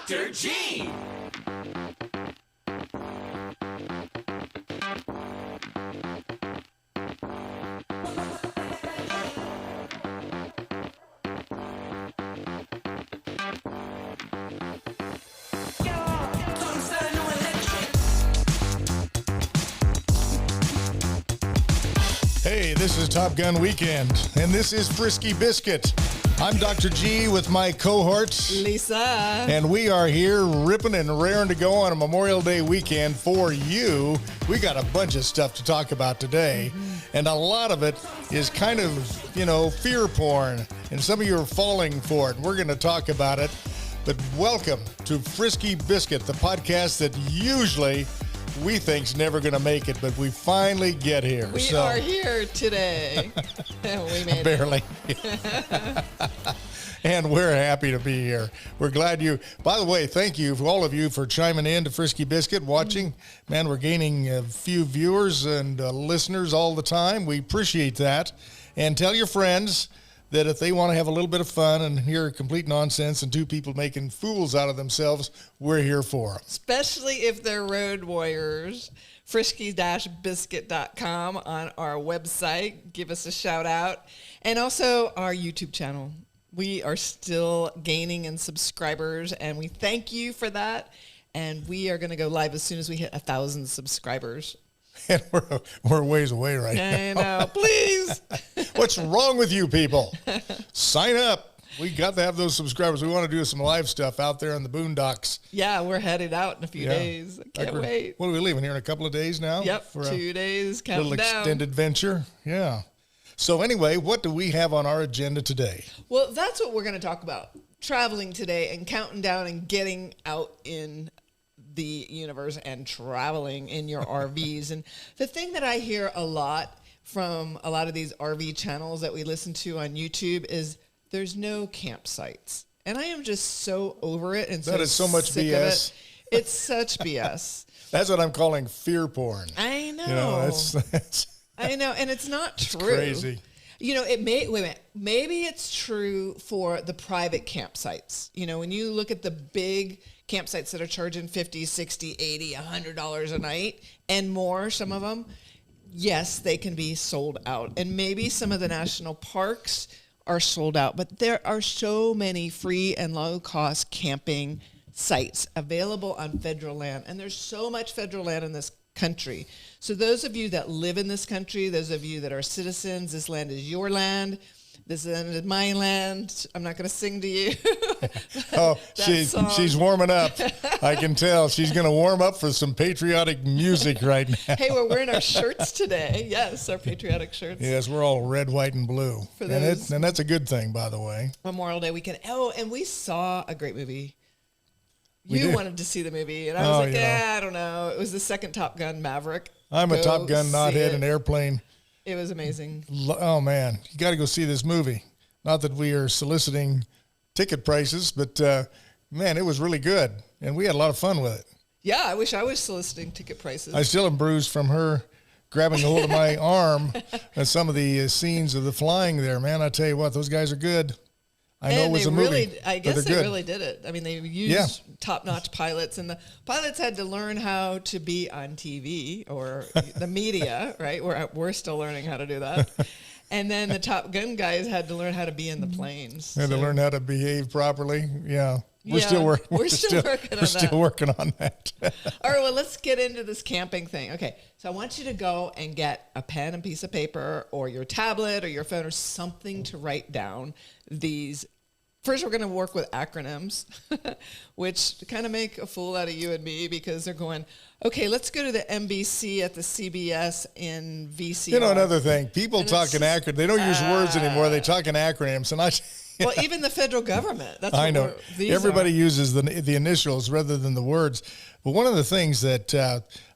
Dr. G. Hey, this is Top Gun Weekend, and this is Frisky Biscuit. I'm Dr. G with my cohort, Lisa. And we are here ripping and raring to go on a Memorial Day weekend for you. We got a bunch of stuff to talk about today, and a lot of it is kind of, fear porn, and some of you are falling for it. We're going to talk about it, but welcome to Frisky Biscuit, the podcast that usually we think's never going to make it, but we finally get here. We are here today. We made barely. And we're happy to be here. We're glad you, by the way, thank you for all of you for chiming in to Frisky Biscuit, watching. Man, we're gaining a few viewers and listeners all the time. We appreciate that. And tell your friends that if they want to have a little bit of fun and hear complete nonsense and two people making fools out of themselves, we're here for them. Especially if they're road warriors. Frisky-biscuit.com on our website. Give us a shout out. And also our YouTube channel. We are still gaining in subscribers, and we thank you for that. And we are going to go live as soon as we hit 1,000 subscribers. And we're ways away right now. I know. Please. What's wrong with you people? Sign up. We got to have those subscribers. We want to do some live stuff out there in the boondocks. Yeah, we're headed out in a few days. I can't wait. What are we leaving here in a couple of days now? Yep, for 2 days, counting little down. Extended venture. Yeah. So anyway, what do we have on our agenda today? Well, that's what we're going to talk about. Traveling today and counting down and getting out in the universe and traveling in your RVs. And the thing that I hear a lot from a lot of these RV channels that we listen to on YouTube is there's no campsites. And I am just so over it and that is so much sick BS. of it. It's such BS. That's what I'm calling fear porn. I know. That's I know, and it's not true. Crazy. Maybe it's true for the private campsites. When you look at the big campsites that are charging $50, $60, $80, $100 a night and more, some of them, yes, they can be sold out. And maybe some of the national parks are sold out, but there are so many free and low-cost camping sites available on federal land, and there's so much federal land in this country. So those of you that live in this country, those of you that are citizens, this land is your land. This land is my land. I'm not going to sing to you. She's warming up. I can tell. She's going to warm up for some patriotic music right now. Hey, we're wearing our shirts today. Yes, our patriotic shirts. Yes, we're all red, white, and blue. And that's a good thing, by the way. Memorial Day weekend. Oh, and we saw a great movie. You wanted to see the movie, and I was I don't know. It was the second Top Gun Maverick. I'm a Top Gun knothead in airplane. It was amazing. Oh, man. You got to go see this movie. Not that we are soliciting ticket prices, but, man, it was really good. And we had a lot of fun with it. Yeah, I wish I was soliciting ticket prices. I still am bruised from her grabbing a hold of my arm and some of the scenes of the flying there. Man, I tell you what, those guys are good. I know it was a movie. I guess they really did it. I mean, they used top-notch pilots, and the pilots had to learn how to be on TV or the media, right? We're still learning how to do that. And then the Top Gun guys had to learn how to be in the planes. Had to learn how to behave properly. Yeah. We're still working on that. All right, well, let's get into this camping thing. Okay, so I want you to go and get a pen and piece of paper or your tablet or your phone or something to write down these. First, we're going to work with acronyms, which kind of make a fool out of you and me because they're going, okay, let's go to the NBC at the CBS in VCR. Another thing, people talking acronyms, they don't use words anymore. They talk in acronyms, and well, even the federal government. That's I know. Everybody uses the initials rather than the words. But one of the things that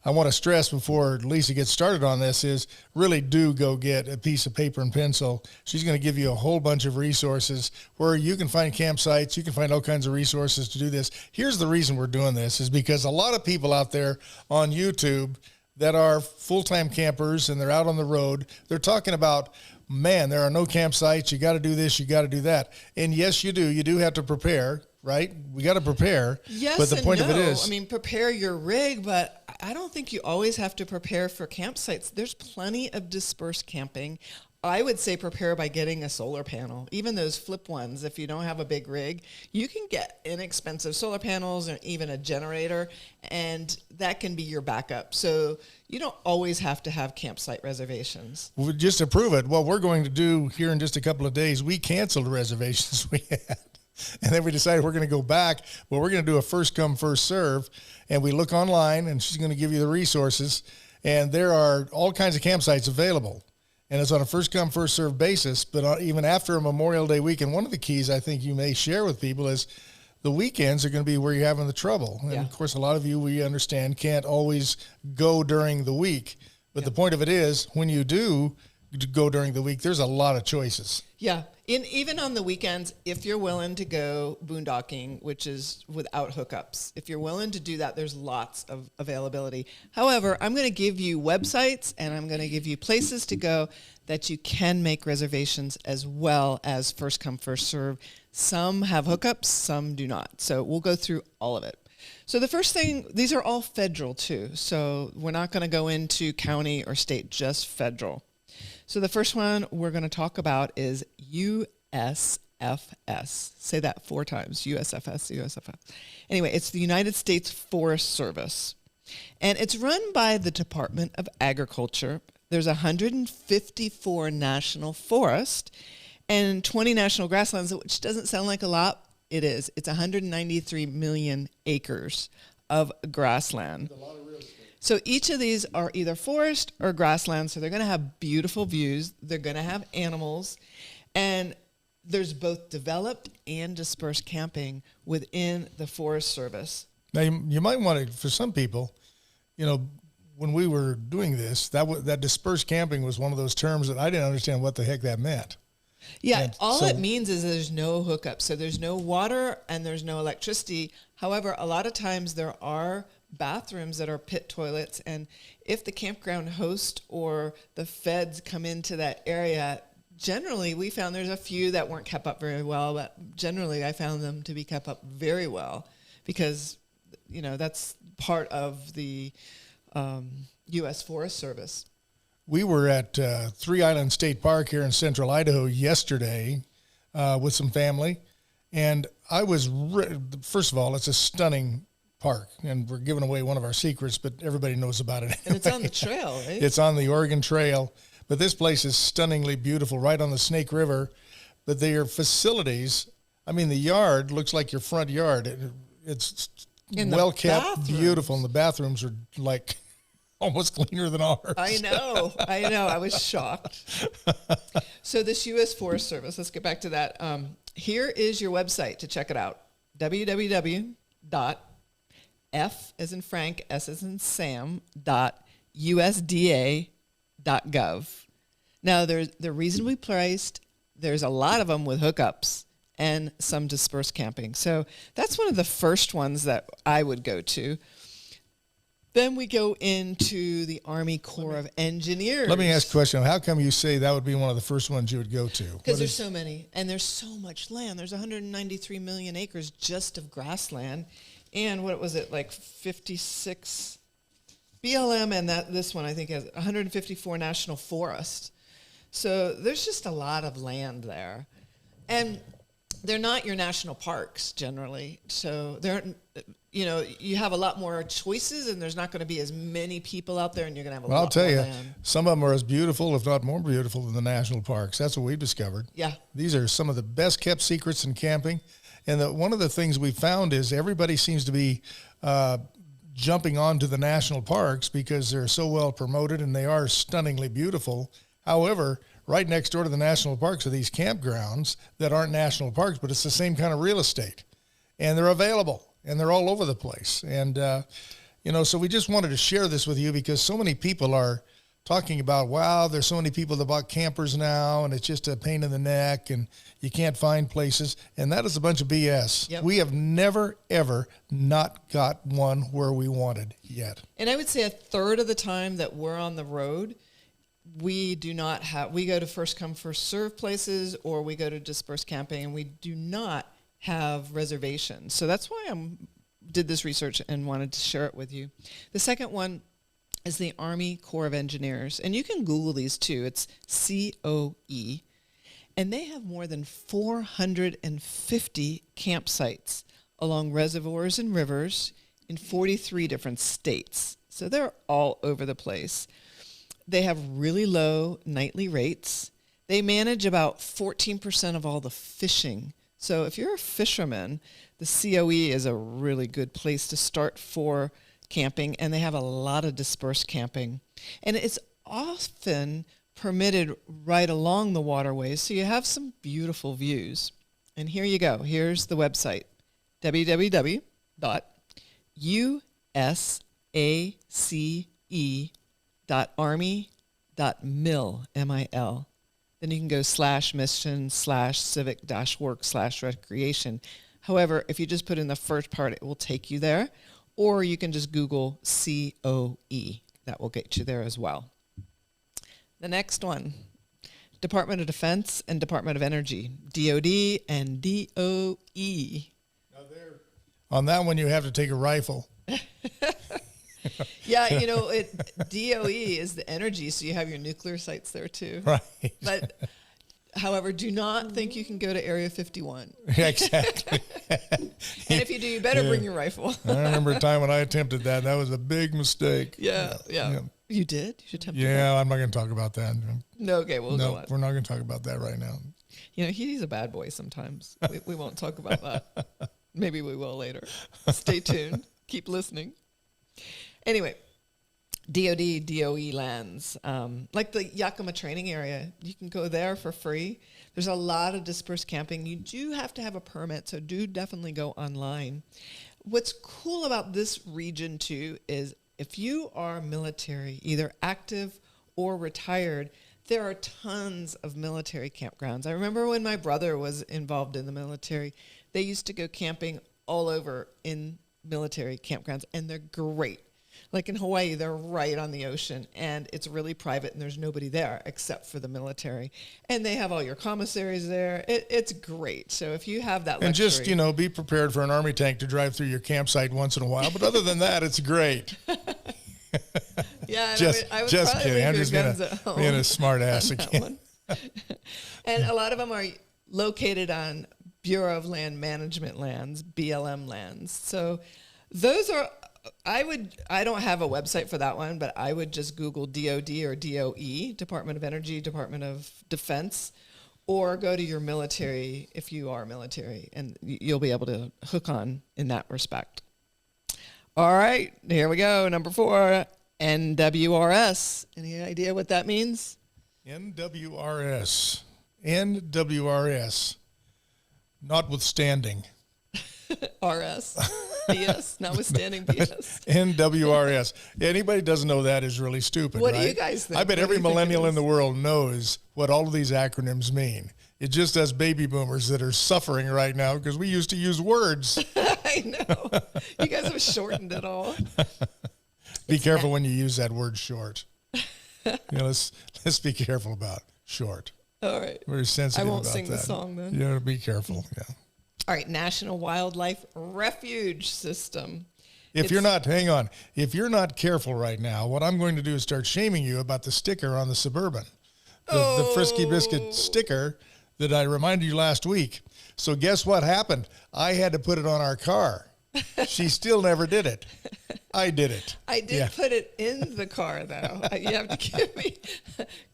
I want to stress before Lisa gets started on this is really do go get a piece of paper and pencil. She's going to give you a whole bunch of resources where you can find campsites. You can find all kinds of resources to do this. Here's the reason we're doing this is because a lot of people out there on YouTube that are full-time campers and they're out on the road, they're talking about, man, there are no campsites. You got to do this. You got to do that. And yes, you do. You do have to prepare right? We got to prepare. Yes, but the and point no. of it is, I mean, prepare your rig, but I don't think you always have to prepare for campsites. There's plenty of dispersed camping. I would say prepare by getting a solar panel, even those flip ones. If you don't have a big rig, you can get inexpensive solar panels or even a generator, and that can be your backup. So you don't always have to have campsite reservations. well, just to prove it, what we're going to do here in just a couple of days, we canceled reservations we had. And then we decided we're going to go back. Well, we're going to do a first come, first serve. And we look online, and she's going to give you the resources. And there are all kinds of campsites available. And it's on a first come, first serve basis. But even after a Memorial Day weekend, one of the keys I think you may share with people is the weekends are going to be where you're having the trouble. And of course, a lot of you, we understand, can't always go during the week. But the point of it is, when you do go during the week, there's a lot of choices. Yeah. Even on the weekends, if you're willing to go boondocking, which is without hookups, if you're willing to do that, there's lots of availability. However, I'm going to give you websites and I'm going to give you places to go that you can make reservations as well as first come, first serve. Some have hookups, some do not. So we'll go through all of it. So the first thing, these are all federal too. So we're not going to go into county or state, just federal. So the first one we're going to talk about is USFS. Say that 4 times, USFS, USFS. Anyway, it's the United States Forest Service. And it's run by the Department of Agriculture. There's 154 national forests and 20 national grasslands, which doesn't sound like a lot. It is. It's 193 million acres of grassland. So each of these are either forest or grassland, so they're going to have beautiful views. They're going to have animals, and there's both developed and dispersed camping within the Forest Service. Now, you might want to, for some people, you know, when we were doing this, that dispersed camping was one of those terms that I didn't understand what the heck that meant. Yeah, And all so- it means is there's no hookup. So there's no water and there's no electricity. However, a lot of times there are bathrooms that are pit toilets, and if the campground host or the feds come into that area, generally we found there's a few that weren't kept up very well, but generally I found them to be kept up very well because, you know, that's part of the U.S. Forest Service. We were at Three Island State Park here in central Idaho yesterday with some family, and I was, first of all, it's a stunning park, and we're giving away one of our secrets, but everybody knows about it. And it's on the trail, right? It's on the Oregon Trail, but this place is stunningly beautiful, right on the Snake River. But their facilities, I mean, the yard looks like your front yard. It's well kept, beautiful, and the bathrooms are like almost cleaner than ours. I know. I was shocked. So this U.S. Forest Service, let's get back to that. Here is your website to check it out. www.f as in Frank, S as in Sam, .usda.gov. Now, they're reasonably priced. There's a lot of them with hookups and some dispersed camping. So that's one of the first ones that I would go to. Then we go into the Army Corps of Engineers. Let me ask a question. How come you say that would be one of the first ones you would go to? Because there's so many, and there's so much land. There's 193 million acres just of grassland. And what was it, like 56 BLM, and this one I think has 154 national forests. So there's just a lot of land there. And they're not your national parks generally. So they're, you know, you have a lot more choices, and there's not going to be as many people out there, and you're going to have a lot more land. I'll tell you, some of them are as beautiful, if not more beautiful, than the national parks. That's what we've discovered. Yeah. These are some of the best kept secrets in camping. And one of the things we found is everybody seems to be jumping onto the national parks because they're so well promoted and they are stunningly beautiful. However, right next door to the national parks are these campgrounds that aren't national parks, but it's the same kind of real estate. And they're available, and they're all over the place. And, you know, so we just wanted to share this with you because so many people are talking about, wow, there's so many people that bought campers now, and it's just a pain in the neck, and you can't find places. And that is a bunch of BS. Yep. We have never, ever not got one where we wanted yet. And I would say a third of the time that we're on the road, we do not have, we go to first come, first serve places, or we go to dispersed camping, and we do not have reservations. So that's why I did this research and wanted to share it with you. The second one is the Army Corps of Engineers. And you can Google these too. It's COE. And they have more than 450 campsites along reservoirs and rivers in 43 different states. So they're all over the place. They have really low nightly rates. They manage about 14% of all the fishing. So if you're a fisherman, the COE is a really good place to start for camping, and they have a lot of dispersed camping. And it's often permitted right along the waterways, so you have some beautiful views. And here you go. Here's the website, www.usace.army.mil, M-I-L. Then you can go /mission/civic-work/recreation. However, if you just put in the first part, it will take you there. Or you can just Google COE. That will get you there as well. The next one, Department of Defense and Department of Energy, DOD and DOE. Now on that one, you have to take a rifle. Yeah, DOE is the energy, so you have your nuclear sites there too. Right. But, however, do not think you can go to Area 51. Exactly. And if you do, you better bring your rifle. I remember a time when I attempted that. That was a big mistake. Yeah. You did? You attempted that? Yeah, I'm not going to talk about that. No, okay, we'll go on. We're not going to talk about that right now. He's a bad boy sometimes. We won't talk about that. Maybe we will later. Stay tuned. Keep listening. Anyway, DOD, DOE lands, like the Yakima training area, you can go there for free. There's a lot of dispersed camping. You do have to have a permit, so do definitely go online. What's cool about this region too is if you are military, either active or retired, there are tons of military campgrounds. I remember when my brother was involved in the military, they used to go camping all over in military campgrounds, and they're great. Like in Hawaii, they're right on the ocean, and it's really private, and there's nobody there except for the military. And they have all your commissaries there. It's great. So if you have that luxury. And just, be prepared for an Army tank to drive through your campsite once in a while. But other than that, it's great. Yeah, I would just probably kidding. I'm leave just your being guns a smart ass again. And a lot of them are located on Bureau of Land Management lands, BLM lands. So those are, I don't have a website for that one, but I would just Google DOD or DOE, Department of Energy, Department of Defense, or go to your military if you are military, and you'll be able to hook on in that respect. All right, here we go. Number 4, NWRS. Any idea what that means? NWRS. Notwithstanding. RS. BS. Notwithstanding BS. NWRS. Anybody doesn't know that is really stupid, What right? do you guys think? I bet every millennial in the world knows what all of these acronyms mean. It's just us baby boomers that are suffering right now because we used to use words. I know. You guys have shortened it all. Be careful when you use that word short. Let's be careful about short. All right. Very sensitive about that. I won't sing the song then. Yeah, be careful. Yeah. All right. National Wildlife Refuge System. If you're not careful right now, what I'm going to do is start shaming you about the sticker on the Suburban. The Frisky Biscuit sticker that I reminded you last week. So guess what happened? I had to put it on our car. She still never did it. I did it. I did put it in the car, though. You have to give me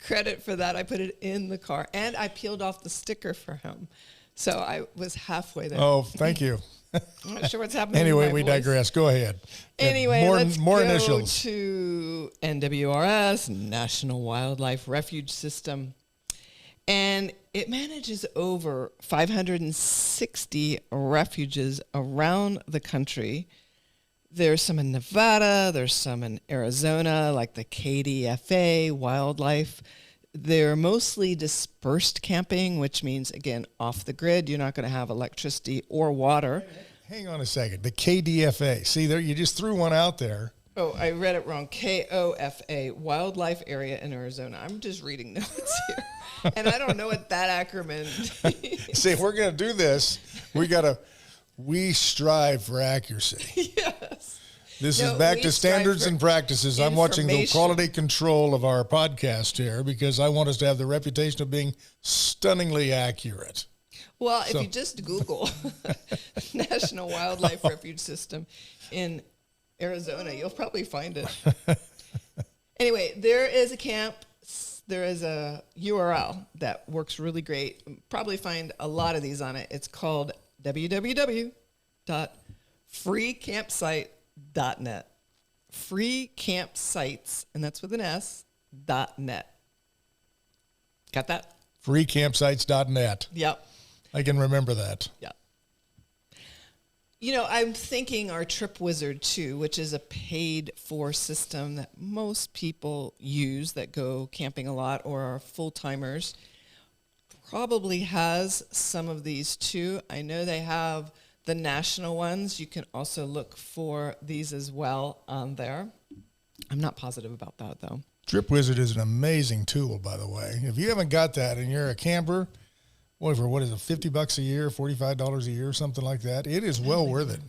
credit for that. I put it in the car, and I peeled off the sticker for him. So I was halfway there. Oh, thank you. I'm not sure what's happening. Anyway, we digress. Go ahead. Anyway, let's more go initials. To NWRS, National Wildlife Refuge System. And it manages over 560 refuges around the country. There's some in Nevada. There's some in Arizona, like the KDFA Wildlife. They're mostly dispersed camping, which means, again, off the grid. You're not going to have electricity or water. Hang on a second. The KDFA. See, there, you just threw one out there. Oh, I read it wrong. KOFA, Wildlife Area in Arizona. I'm just reading notes here. And I don't know what that acronym means. See, if we're going to do this, we strive for accuracy. Yes. This is back to standards and practices. I'm watching the information. quality control of our podcast here because I want us to have the reputation of being stunningly accurate. Well, if you just Google National Wildlife Refuge System in Arizona, you'll probably find it. Anyway, there is a camp. There is a URL that works really great. Probably find a lot of these on it. It's called www.freecampsite.net. Free campsites, and that's with an S, .net. Got that? Freecampsites.net. Yep. I can remember that. Yeah. You know, I'm thinking our Trip Wizard too, which is a paid for system that most people use that go camping a lot or are full timers, probably has some of these too. I know they have the national ones. You can also look for these as well on there. I'm not positive about that though. Trip Wizard is an amazing tool, by the way. If you haven't got that and you're a camper, boy, for what is it, $50 a year, $45 a year, something like that, it is well worth it.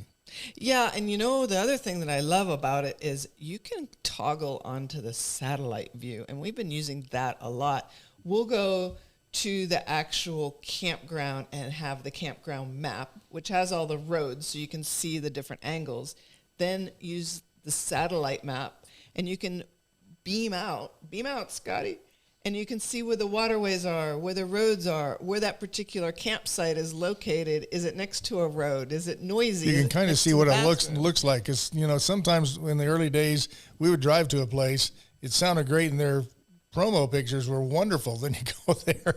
Yeah, and you know, the other thing that I love about it is you can toggle onto the satellite view, and we've been using that a lot. We'll go to the actual campground and have the campground map, which has all the roads so you can see the different angles. Then use the satellite map, and you can beam out, Scotty, and you can see where the waterways are, where the roads are, where that particular campsite is located. Is it next to a road? Is it noisy? You can kind of see what it looks like. Because, you know, sometimes in the early days, we would drive to a place. It sounded great, and their promo pictures were wonderful. Then you go there.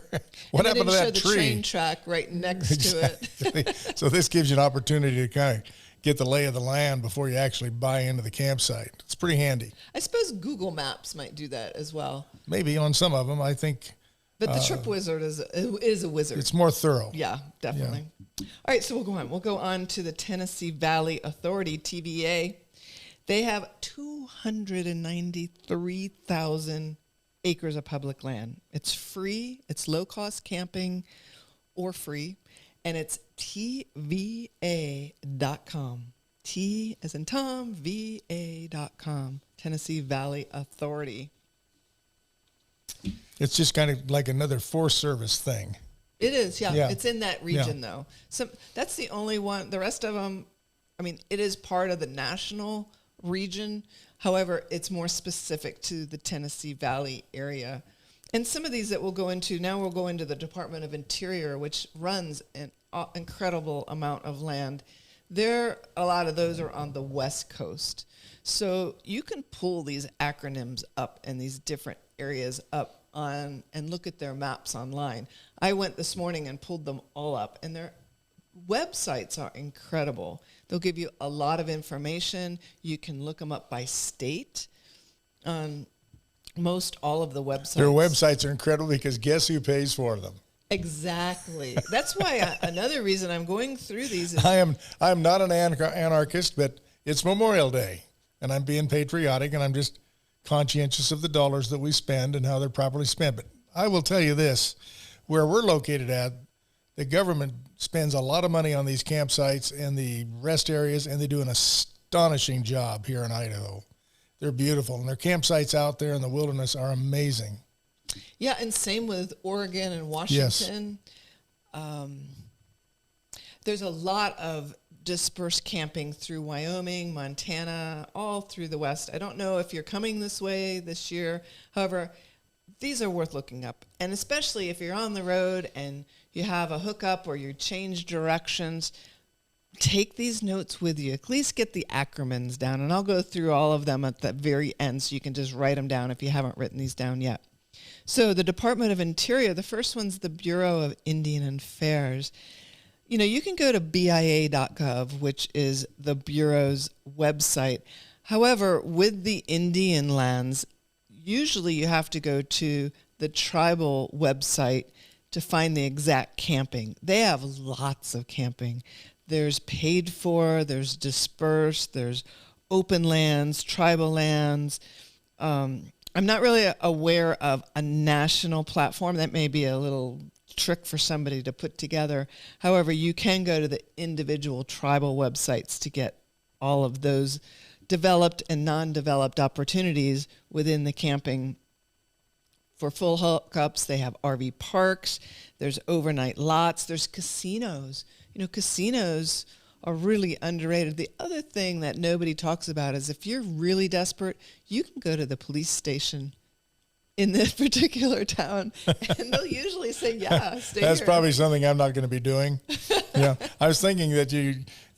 What happened to that tree? The train track right next to it. So this gives you an opportunity to kind of get the lay of the land before you actually buy into the campsite. It's pretty handy. I suppose Google Maps might do that as well. Maybe on some of them, I think. But the Trip Wizard is a wizard. It's more thorough. Yeah, definitely. Yeah. All right, so we'll go on. We'll go on to the Tennessee Valley Authority, TVA. They have 293,000 acres of public land. It's free. It's low-cost camping or free. And it's TVA.com. T as in Tom, VA.com. Tennessee Valley Authority. It's just kind of like another Forest Service thing. It is, yeah. It's in that region, though. So that's the only one. The rest of them, I mean, it is part of the national region. However, it's more specific to the Tennessee Valley area. And some of these that we'll go into, now we'll go into the Department of Interior, which runs an incredible amount of land. A lot of those are on the West Coast. So you can pull these acronyms up and these different areas up on and look at their maps online. I went this morning and pulled them all up, and their websites are incredible. They'll give you a lot of information. You can look them up by state on most all of the websites. Their websites are incredible because guess who pays for them? Exactly. That's why another reason I'm going through these is I am not an anarchist, but it's Memorial Day, and I'm being patriotic, and I'm just conscientious of the dollars that we spend and how they're properly spent. But I will tell you this, where we're located at, the government spends a lot of money on these campsites and the rest areas, and they do an astonishing job here in Idaho. They're beautiful, and their campsites out there in the wilderness are amazing. Yeah, and same with Oregon and Washington. Yes. There's a lot of dispersed camping through Wyoming, Montana, all through the West. I don't know if you're coming this way this year. However, these are worth looking up. And especially if you're on the road and you have a hookup or you change directions, take these notes with you. At least get the acronyms down. And I'll go through all of them at the very end so you can just write them down if you haven't written these down yet. So the Department of Interior, the first one's the Bureau of Indian Affairs. You know, you can go to BIA.gov, which is the Bureau's website. However, with the Indian lands, usually you have to go to the tribal website to find the exact camping. They have lots of camping. There's paid for, there's dispersed, there's open lands, tribal lands. I'm not really aware of a national platform. That may be a little trick for somebody to put together. However, you can go to the individual tribal websites to get all of those developed and non-developed opportunities within the camping. For full hookups, they have RV parks, there's overnight lots, there's casinos. Casinos are really underrated. The other thing that nobody talks about is if you're really desperate, you can go to the police station in this particular town, and they'll usually say, yeah, stay That's here. probably something I'm not going to be doing. Yeah. I was thinking that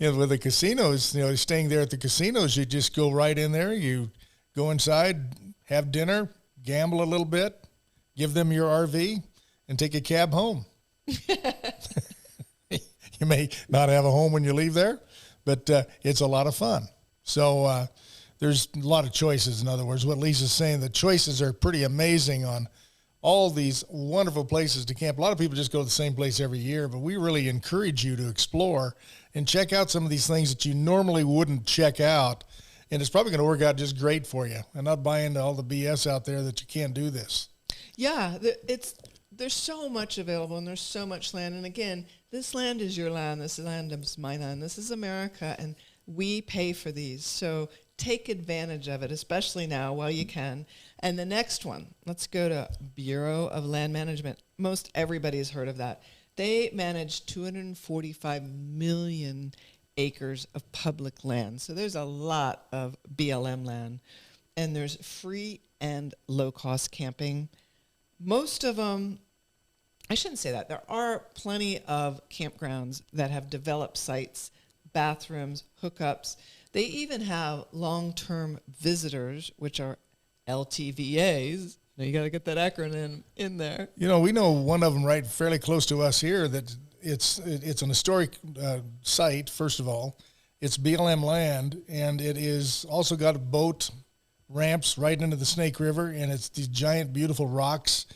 with the casinos, staying there at the casinos, you just go right in there, you go inside, have dinner, gamble a little bit, give them your RV, and take a cab home. You may not have a home when you leave there, but it's a lot of fun. So there's a lot of choices. In other words, what Lisa's saying, the choices are pretty amazing on all these wonderful places to camp. A lot of people just go to the same place every year, but we really encourage you to explore and check out some of these things that you normally wouldn't check out. And it's probably going to work out just great for you, and not buy into all the BS out there that you can't do this. Yeah, there's so much available, and there's so much land. And again, this land is your land. This land is my land. This is America, and we pay for these. So take advantage of it, especially now while you can. And the next one, let's go to Bureau of Land Management. Most everybody's heard of that. They manage 245 million acres of public land. So there's a lot of BLM land. And there's free and low-cost camping. Most of them, I shouldn't say that. There are plenty of campgrounds that have developed sites, bathrooms, hookups. They even have long-term visitors, which are LTVAs. Now you got to get that acronym in there. We know one of them right fairly close to us here that it's an historic site, first of all. It's BLM land, and it is also got boat ramps right into the Snake River, and it's these giant, beautiful rocks,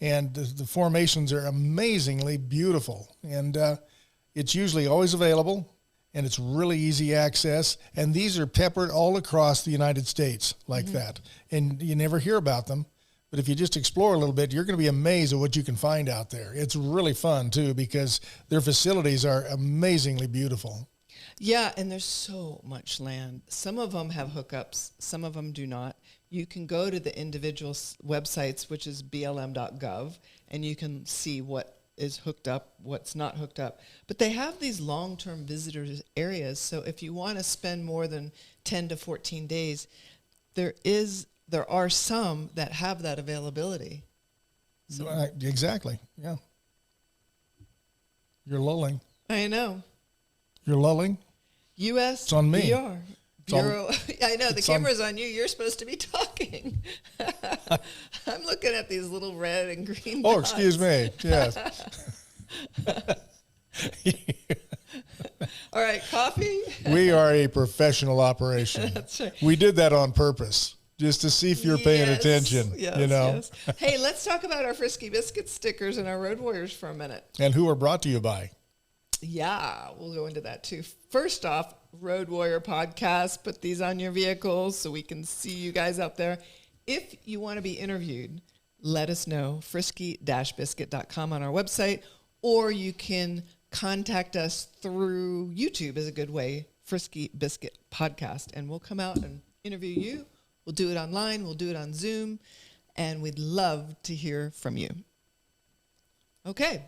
and the formations are amazingly beautiful. And it's usually always available, and it's really easy access. And these are peppered all across the United States like that. And you never hear about them. But if you just explore a little bit, you're going to be amazed at what you can find out there. It's really fun, too, because their facilities are amazingly beautiful. Yeah, and there's so much land. Some of them have hookups. Some of them do not. You can go to the individual websites, which is blm.gov, and you can see what is hooked up, what's not hooked up. But they have these long-term visitors areas, so if you want to spend more than 10 to 14 days, there are some that have that availability. So. Exactly, yeah. You're lulling. I know. You're lulling? U.S. It's on me. BR. Bureau. I know, the camera's on you. You're supposed to be talking. I'm looking at these little red and green dots. Oh, excuse me. Yes. All right, coffee? We are a professional operation. That's right. We did that on purpose, just to see if you're paying attention, Yes. Hey, let's talk about our Frisky Biscuit stickers and our Road Warriors for a minute. And who are brought to you by? Yeah, we'll go into that too. First off, Road Warrior Podcast. Put these on your vehicles so we can see you guys out there. If you want to be interviewed, let us know. Frisky-biscuit.com on our website, or you can contact us through YouTube is a good way. Frisky Biscuit Podcast, and we'll come out and interview you. We'll do it online. We'll do it on Zoom, and we'd love to hear from you. Okay.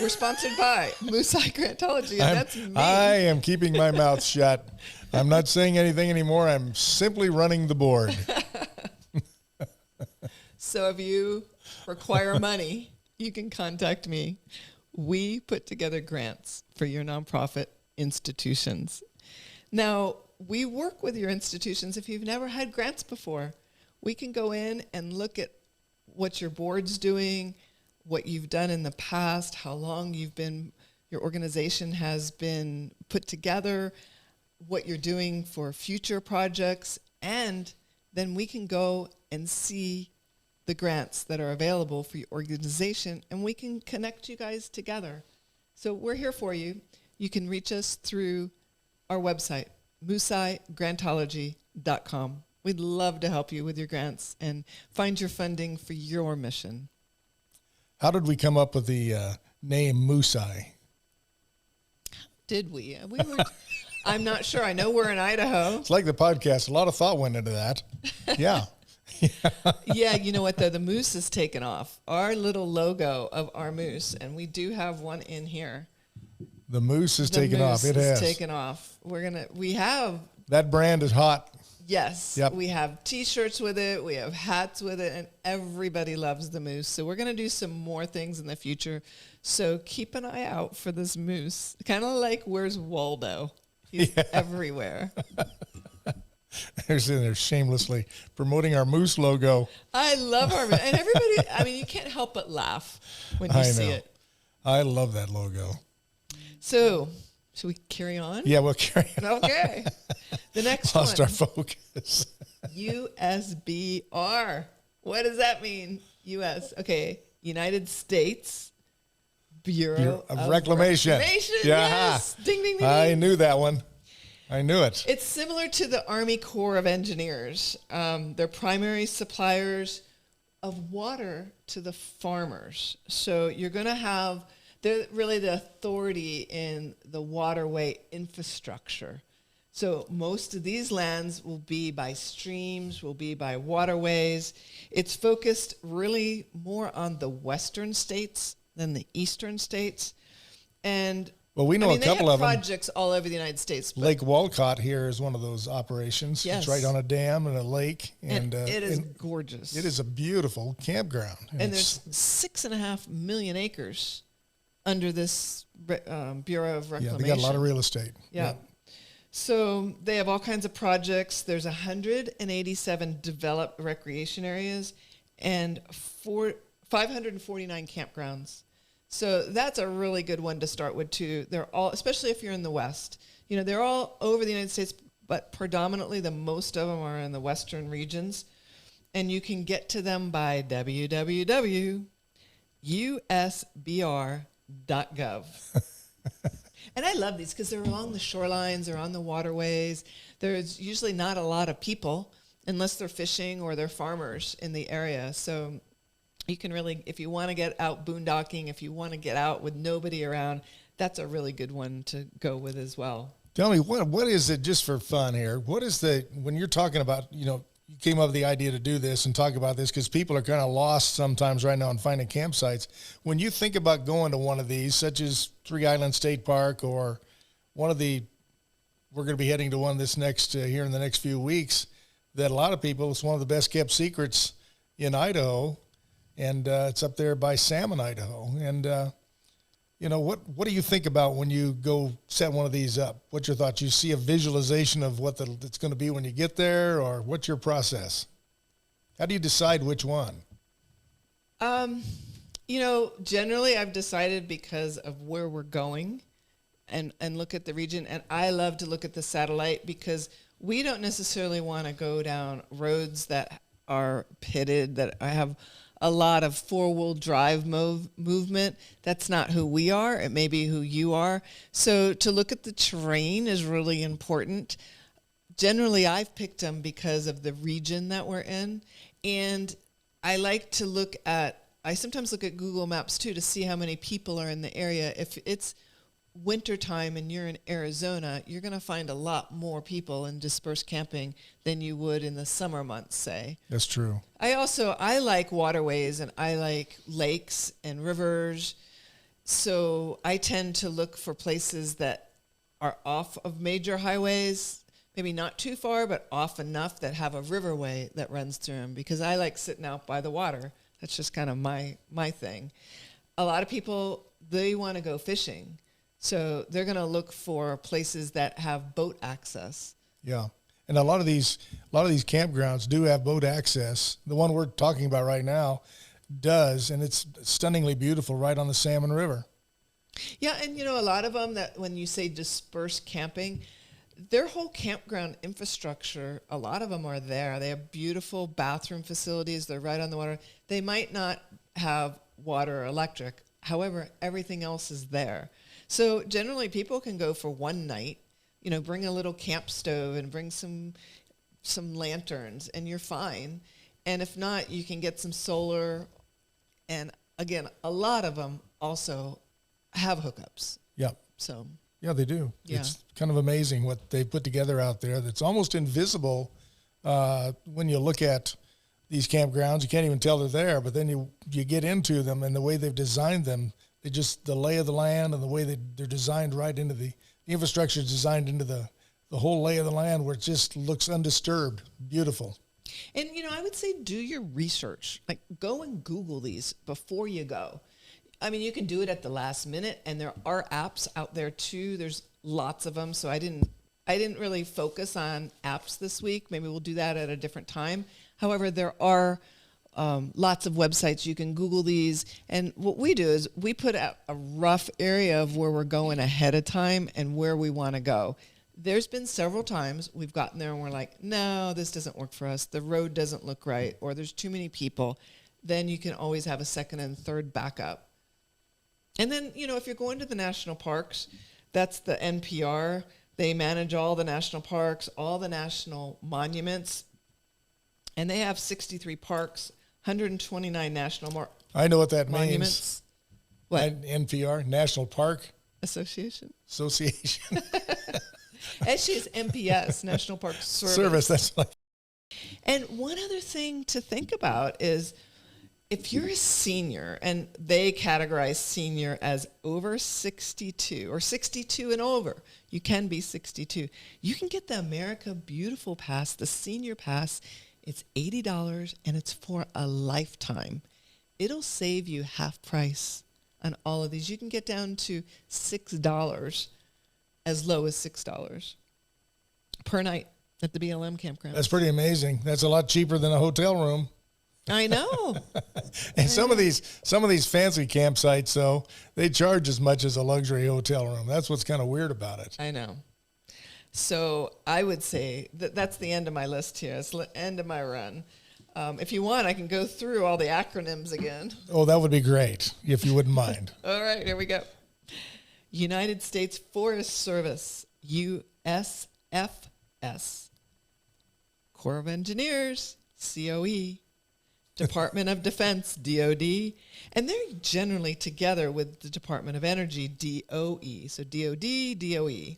We're sponsored by Moose Eye Grantology, and that's me. I am keeping my mouth shut. I'm not saying anything anymore. I'm simply running the board. So if you require money, you can contact me. We put together grants for your nonprofit institutions. Now, we work with your institutions. If you've never had grants before, we can go in and look at what your board's doing, what you've done in the past, how long your organization has been put together, what you're doing for future projects, and then we can go and see the grants that are available for your organization, and we can connect you guys together. So we're here for you. You can reach us through our website, mooseeyegrantology.com. We'd love to help you with your grants and find your funding for your mission. How did we come up with the name Moose Eye? Did we? I'm not sure. I know we're in Idaho. It's like the podcast. A lot of thought went into that. Yeah. Yeah, you know what, though? The moose is taken off. Our little logo of our moose, and we do have one in here. The moose is taken off. It has. Taken off. We have. That brand is hot. Yes. Yep. We have T-shirts with it. We have hats with it, and everybody loves the moose. So we're going to do some more things in the future. So keep an eye out for this moose. Kind of like Where's Waldo? He's everywhere. They're sitting there shamelessly promoting our moose logo. I love our moose. And everybody, I mean, you can't help but laugh when you see it. I love that logo. So, should we carry on? Yeah, we'll carry on. Okay. The next Lost one. our focus. USBR. What does that mean? U.S. Okay. United States Bureau of Reclamation. Yeah. Yes. Ding, ding, ding. I knew that one. I knew it. It's similar to the Army Corps of Engineers. They're primary suppliers of water to the farmers. So you're going to have, they're really the authority in the waterway infrastructure. So most of these lands will be by streams, will be by waterways. It's focused really more on the western states than the eastern states. And well, we know a couple of them. Projects all over the United States. Lake Walcott here is one of those operations. Yes. It's right on a dam and a lake. And it is gorgeous. It is a beautiful campground. And there's 6.5 million acres under this Bureau of Reclamation. Yeah, they got a lot of real estate. Yeah. So they have all kinds of projects. There's 187 developed recreation areas and 549 campgrounds. So that's a really good one to start with too. They're all, especially if you're in the West, you know, they're all over the United States, but predominantly the most of them are in the Western regions. And you can get to them by www.usbr.gov. And I love these because they're along the shorelines, they're on the waterways. There's usually not a lot of people unless they're fishing or they're farmers in the area. So you can really, if you want to get out boondocking, if you want to get out with nobody around, that's a really good one to go with as well. Tell me, what is it, just for fun here, what is when you're talking about, you know, you came up with the idea to do this and talk about this because people are kind of lost sometimes right now in finding campsites. When you think about going to one of these, such as Three Island State Park or we're going to be heading to one this next, here in the next few weeks, that a lot of people, it's one of the best kept secrets in Idaho. And it's up there by Salmon, Idaho. And, you know, what do you think about when you go set one of these up? What's your thoughts? You see a visualization of what it's going to be when you get there, or what's your process? How do you decide which one? You know, generally I've decided because of where we're going and look at the region. And I love to look at the satellite because we don't necessarily want to go down roads that are pitted, that have a lot of four-wheel drive movement. That's not who we are. It may be who you are. So to look at the terrain is really important. Generally, I've picked them because of the region that we're in. And I like to I sometimes look at Google Maps too to see how many people are in the area. If it's wintertime and you're in Arizona, you're going to find a lot more people in dispersed camping than you would in the summer months, say. That's true. I like waterways and I like lakes and rivers. So I tend to look for places that are off of major highways, maybe not too far, but off enough that have a riverway that runs through them, because I like sitting out by the water. That's just kind of my thing. A lot of people, they want to go fishing. So they're going to look for places that have boat access. Yeah. And a lot of these campgrounds do have boat access. The one we're talking about right now does, and it's stunningly beautiful right on the Salmon River. Yeah, and you know, a lot of them, that when you say dispersed camping, their whole campground infrastructure, a lot of them are there. They have beautiful bathroom facilities. They're right on the water. They might not have water or electric. However, everything else is there. So generally people can go for one night, you know, bring a little camp stove and bring some lanterns and you're fine. And if not, you can get some solar and again, a lot of them also have hookups. Yeah. So Yeah, they do. Yeah. It's kind of amazing what they put together out there that's almost invisible when you look at these campgrounds. You can't even tell they're there, but then you get into them and the way they've designed them, the lay of the land and the way they're designed right into the infrastructure is designed into the whole lay of the land where it just looks undisturbed, beautiful. And, I would say do your research. Like, go and Google these before you go. I mean, you can do it at the last minute, and there are apps out there too. There's lots of them. So I didn't really focus on apps this week. Maybe we'll do that at a different time. However, there are lots of websites. You can Google these. And what we do is we put out a rough area of where we're going ahead of time and where we want to go. There's been several times we've gotten there and we're like, no, this doesn't work for us. The road doesn't look right, or there's too many people. Then you can always have a second and third backup. And then, if you're going to the national parks, that's the NPR. They manage all the national parks, all the national monuments. And they have 63 parks, 129 national I know what that monuments. means. What? NPR, National Park Association. Actually, it's NPS, National Park Service. That's like. And one other thing to think about is if you're a senior, and they categorize senior as over 62 or 62 and over, you can be 62. You can get the America Beautiful Pass, the senior pass. It's $80 and it's for a lifetime. It'll save you half price on all of these. You can get down to $6, as low as $6 per night at the BLM campground. That's pretty amazing. That's a lot cheaper than a hotel room. I know. And some of these fancy campsites, though, they charge as much as a luxury hotel room. That's what's kind of weird about it. I know. So I would say that's the end of my list here. It's the end of my run. If you want, I can go through all the acronyms again. Oh, that would be great, if you wouldn't mind. All right, here we go. United States Forest Service, USFS. Corps of Engineers, COE. Department of Defense, DOD. And they're generally together with the Department of Energy, DOE. So DOD, DOE.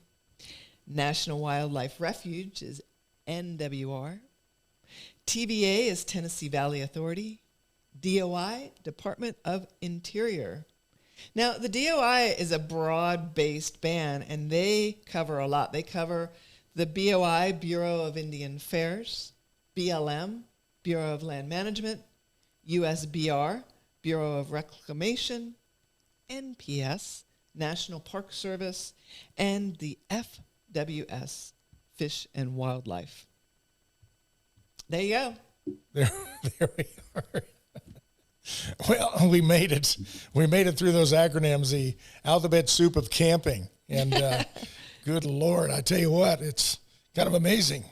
National Wildlife Refuge is NWR. TVA is Tennessee Valley Authority. DOI, Department of Interior. Now, the DOI is a broad-based ban, and they cover a lot. They cover the BOI, Bureau of Indian Affairs, BLM, Bureau of Land Management, USBR, Bureau of Reclamation, NPS, National Park Service, and the FWS, Fish and Wildlife. There you go. There we are. Well, we made it. We made it through those acronyms, the alphabet soup of camping. And good Lord, I tell you what, it's kind of amazing.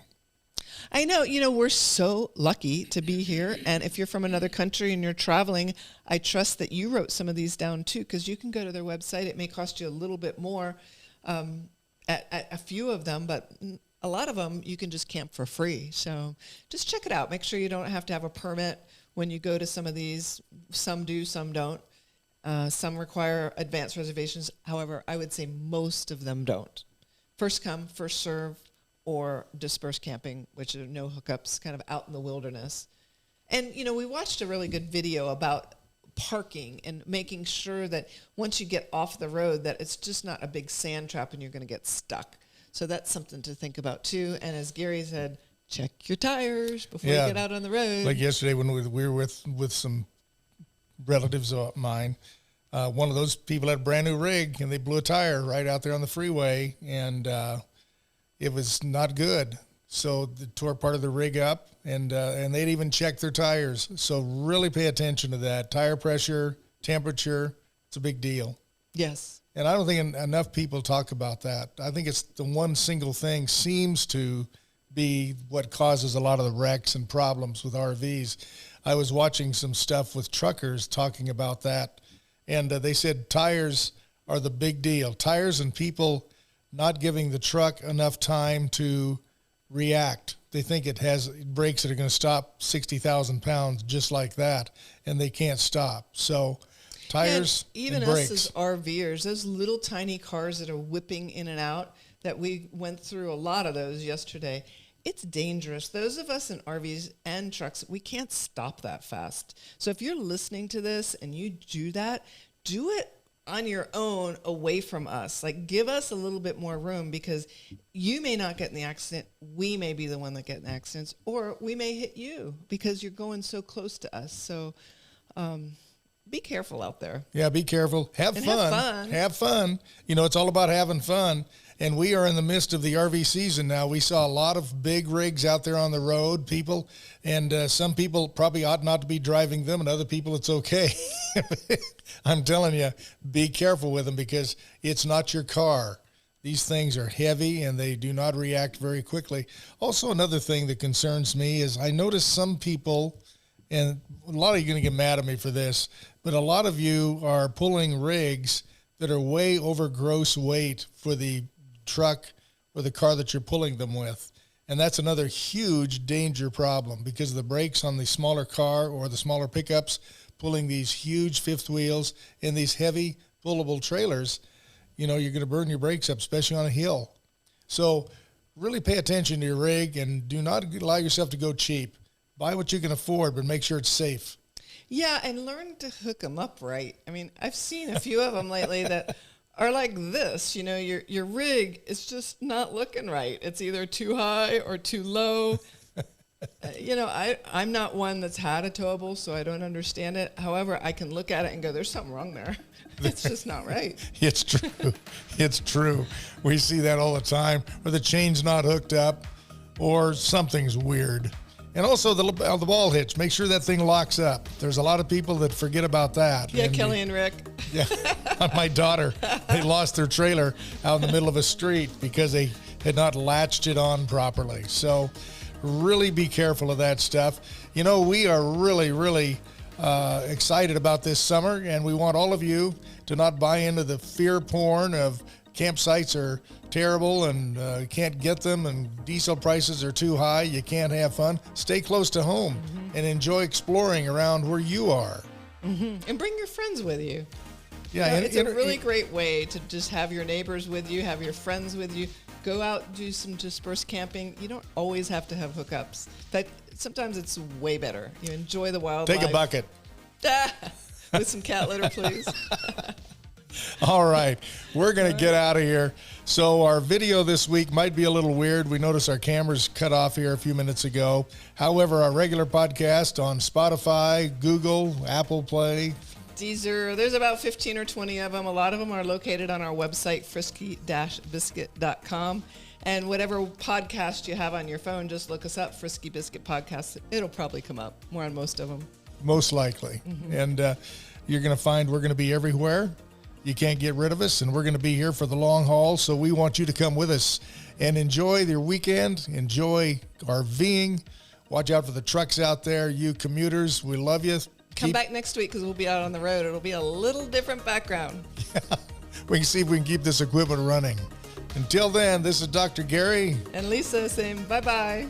I know, we're so lucky to be here. And if you're from another country and you're traveling, I trust that you wrote some of these down too, because you can go to their website. It may cost you a little bit more at a few of them, but a lot of them you can just camp for free. So just check it out. Make sure you don't have to have a permit when you go to some of these. Some do, some don't. Some require advanced reservations. However, I would say most of them don't. First come, first serve, or dispersed camping, which are no hookups, kind of out in the wilderness. And, we watched a really good video about parking and making sure that once you get off the road that it's just not a big sand trap and you're going to get stuck. So that's something to think about too. And as Gary said, check your tires before you get out on the road. Like yesterday when we were with some relatives of mine, one of those people had a brand new rig and they blew a tire right out there on the freeway, and it was not good. So they tore part of the rig up, and they'd even checked their tires. So really pay attention to that. Tire pressure, temperature, it's a big deal. Yes. And I don't think enough people talk about that. I think it's the one single thing seems to be what causes a lot of the wrecks and problems with RVs. I was watching some stuff with truckers talking about that, and they said tires are the big deal. Tires and people not giving the truck enough time to react. They think it has brakes that are going to stop 60,000 pounds just like that, and they can't stop. So tires, and even and us brakes. as RVers, those little tiny cars that are whipping in and out, that we went through a lot of those yesterday. It's dangerous. Those of us in RVs and trucks, we can't stop that fast. So if you're listening to this and you do that, do it on your own away from us. Like, give us a little bit more room, because you may not get in the accident. We may be the one that get in accidents, or we may hit you because you're going so close to us. So be careful out there. Yeah, be careful. Have And fun. Have fun. You know, it's all about having fun. And we are in the midst of the RV season now. We saw a lot of big rigs out there on the road, people, and some people probably ought not to be driving them, and other people it's okay. I'm telling you, be careful with them, because it's not your car. These things are heavy and they do not react very quickly. Also, another thing that concerns me is I notice some people, and a lot of you are going to get mad at me for this, but a lot of you are pulling rigs that are way over gross weight for the truck or the car that you're pulling them with. And that's another huge danger problem, because of the brakes on the smaller car or the smaller pickups pulling these huge fifth wheels in these heavy pullable trailers. You know, you're going to burn your brakes up, especially on a hill. So really pay attention to your rig, and do not allow yourself to go cheap. Buy what you can afford, but make sure it's safe. Yeah, and learn to hook them up right. I mean, I've seen a few of them lately that are like this. You know, your rig is just not looking right. It's either too high or too low. You know, I'm not one that's had a towable, so I don't understand it. However, I can look at it and go, there's something wrong there. It's just not right. It's true. It's true. We see that all the time, or the chain's not hooked up, or something's weird. And also the ball hitch. Make sure that thing locks up. There's a lot of people that forget about that. Yeah, Kelly and Rick. Yeah, my daughter, they lost their trailer out in the middle of a street because they had not latched it on properly. So really be careful of that stuff. You know, we are really, really excited about this summer, and we want all of you to not buy into the fear porn of campsites are terrible and can't get them, and diesel prices are too high, you can't have fun. Stay close to home and enjoy exploring around where you are. And bring your friends with you. Yeah, You know, and it's a really great way to just have your neighbors with you, have your friends with you. Go out, do some dispersed camping. You don't always have to have hookups. In fact, sometimes it's way better. You enjoy the wildlife. Take a bucket. With some cat litter, please. All right, we're going to get out of here. So our video this week might be a little weird. We noticed our cameras cut off here a few minutes ago. However, our regular podcast on Spotify, Google, Apple Play, Deezer, there's about 15 or 20 of them. A lot of them are located on our website, frisky-biscuit.com. And whatever podcast you have on your phone, just look us up, Frisky Biscuit Podcast. It'll probably come up. We're on most of them. Most likely. And you're going to find we're going to be everywhere. You can't get rid of us, and we're going to be here for the long haul. So we want you to come with us and enjoy your weekend. Enjoy RVing. Watch out for the trucks out there. You commuters, we love you. Come back next week, because we'll be out on the road. It'll be a little different background. We can see if we can keep this equipment running. Until then, this is Dr. Gary And Lisa saying bye-bye.